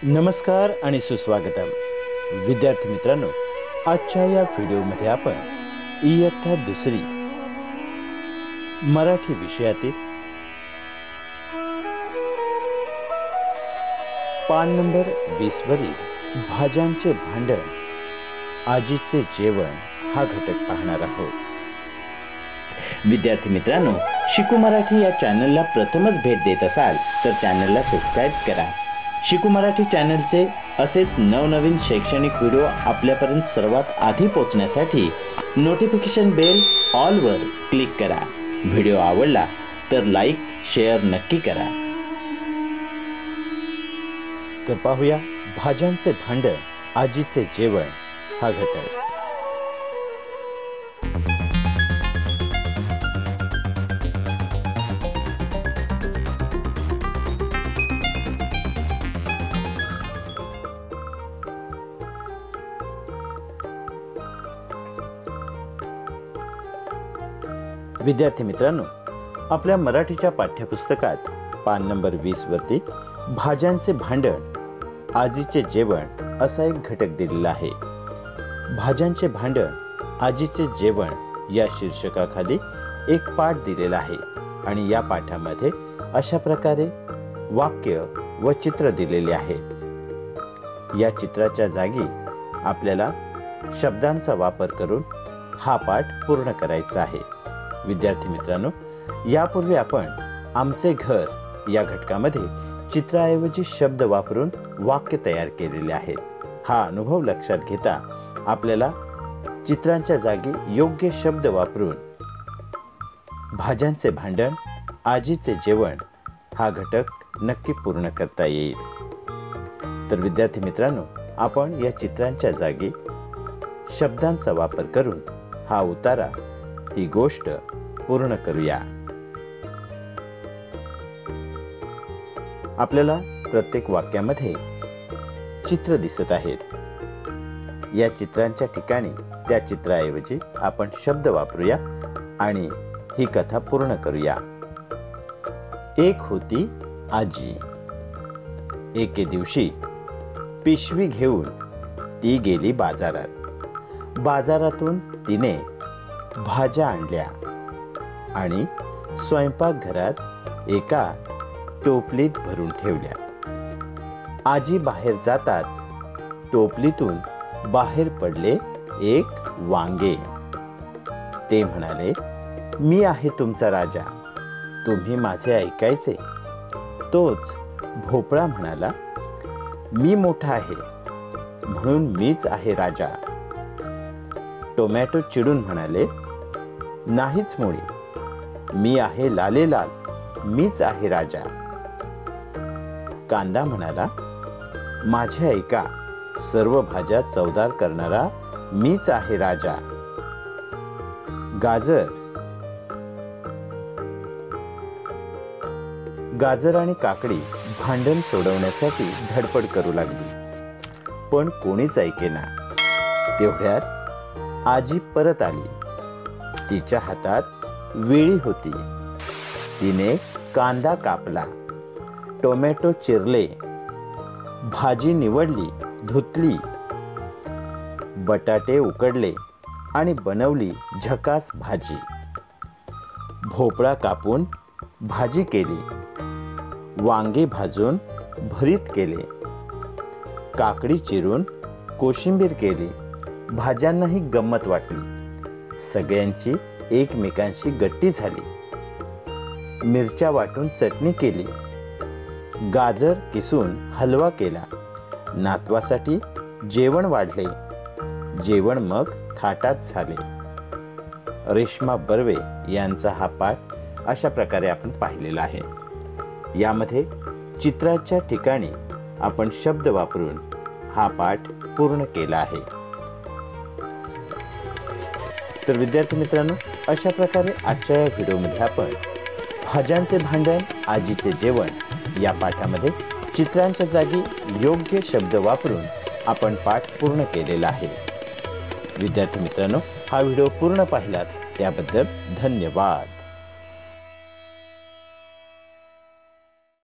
नमस्कार आणि सुस्वागतम विद्यार्थी मित्रांनो, आजच्या या व्हिडिओमध्ये आपण इयत्ता दुसरी मराठी विषयातील पान नंबर 20 वरील भाज्यांचे भांडण आजीचे जेवण हा घटक पाहणार आहोत। विद्यार्थी मित्रांनो, शिकू मराठी या चॅनलला प्रथमच भेट देत असाल तर चॅनलला सबस्क्राईब करा। शिकू मराठी चॅनलचे असेच नवनवीन शैक्षणिक व्हिडिओ आपल्यापर्यंत सर्वात आधी पोहोचण्यासाठी नोटिफिकेशन बेल ऑल वर क्लिक करा। व्हिडिओ आवडला तर लाईक शेअर नक्की करा। तर पाहूया भाज्यांचे भांडण आजीचे जेवण हा घटक। विद्यार्थी मित्रांनो, आपल्या मराठीच्या पाठ्यपुस्तकात पान नंबर 20 वरती भाज्यांचे भांडण आजीचे जेवण असा एक घटक दिलेला आहे। भाज्यांचे भांडण आजीचे जेवण या शीर्षकाखाली एक पाठ दिलेला आहे आणि या पाठामध्ये अशा प्रकारे वाक्य व चित्र दिलेले आहेत। या चित्राच्या जागी आपल्याला शब्दांचा वापर करून हा पाठ पूर्ण करायचा आहे। विद्यार्थी मित्रांनो, यापूर्वी आपण आमचे घर या घटकामध्ये चित्राऐवजी शब्द वापरून वाक्य तयार केलेले आहेत। हा अनुभव लक्षात घेता आपल्याला चित्रांच्या जागी योग्य शब्द वापरून भाज्यांचे भांडण आजीचे जेवण हा घटक नक्की पूर्ण करता येईल। तर विद्यार्थी मित्रांनो, आपण या चित्रांच्या जागी शब्दांचा वापर करून हा उतारा, ही गोष्ट पूर्ण करूया। आपल्याला प्रत्येक वाक्यामध्ये चित्र दिसत आहेत। या चित्रांच्या ठिकाणी त्या चित्राऐवजी आपण शब्द वापरूया आणि ही कथा पूर्ण करूया। एक होती आजी। एके दिवशी पिशवी घेऊन ती गेली बाजारात। बाजारातून तिने भाज्या आणल्या आणि स्वयंपाकघरात एका टोपलीत भरून ठेवल्या। आजी बाहेर जाताच टोपलीतून बाहेर पडले एक वांगे। ते म्हणाले, मी आहे तुमचा राजा, तुम्ही माझे ऐकायचे। तोच भोपळा म्हणाला, मी मोठा आहे म्हणून मीच आहे राजा। टोमॅटो चिडून म्हणाले, नाहीच मुळी, मी आहे लालेलाल, मीच आहे राजा। कांदा म्हणाला, माझे ऐका, सर्व भाज्या चवदार करणारा मीच आहे राजा। गाजर आणि काकडी भांडण सोडवण्यासाठी धडपड करू लागली, पण कोणीच ऐकेना। तेवढ्यात आजी परत आली। तिच्या हातात वेळी होती। तिने कांदा कापला, टोमॅटो चिरले, भाजी निवडली, धुतली, बटाटे उकडले आणि बनवली झकास भाजी। भोपळा कापून भाजी केली, वांगे भाजून भरीत केले, काकडी चिरून कोशिंबीर केली। भाज्यांनाही गंमत वाटली, सगळ्यांची एकमेकांशी गट्टी झाली। मिरच्या वाटून चटणी केली, गाजर किसून हलवा केला, नातवासाठी जेवण वाढले, जेवण मग थाटात झाले। रेश्मा बर्वे यांचा हा पाठ अशा प्रकारे आपण पाहिलेला आहे। यामध्ये चित्राच्या ठिकाणी आपण शब्द वापरून हा पाठ पूर्ण केला आहे। तर विद्यार्थी मित्रांनो, अशा प्रकारे आजच्या या व्हिडिओमध्ये आपण भाज्यांचे भांडण आजीचे जेवण या पाठामध्ये चित्रांच्या जागी योग्य शब्द वापरून आपण पाठ पूर्ण केलेला आहे। विद्यार्थी मित्रांनो, हा व्हिडिओ पूर्ण पाहिलात त्याबद्दल धन्यवाद।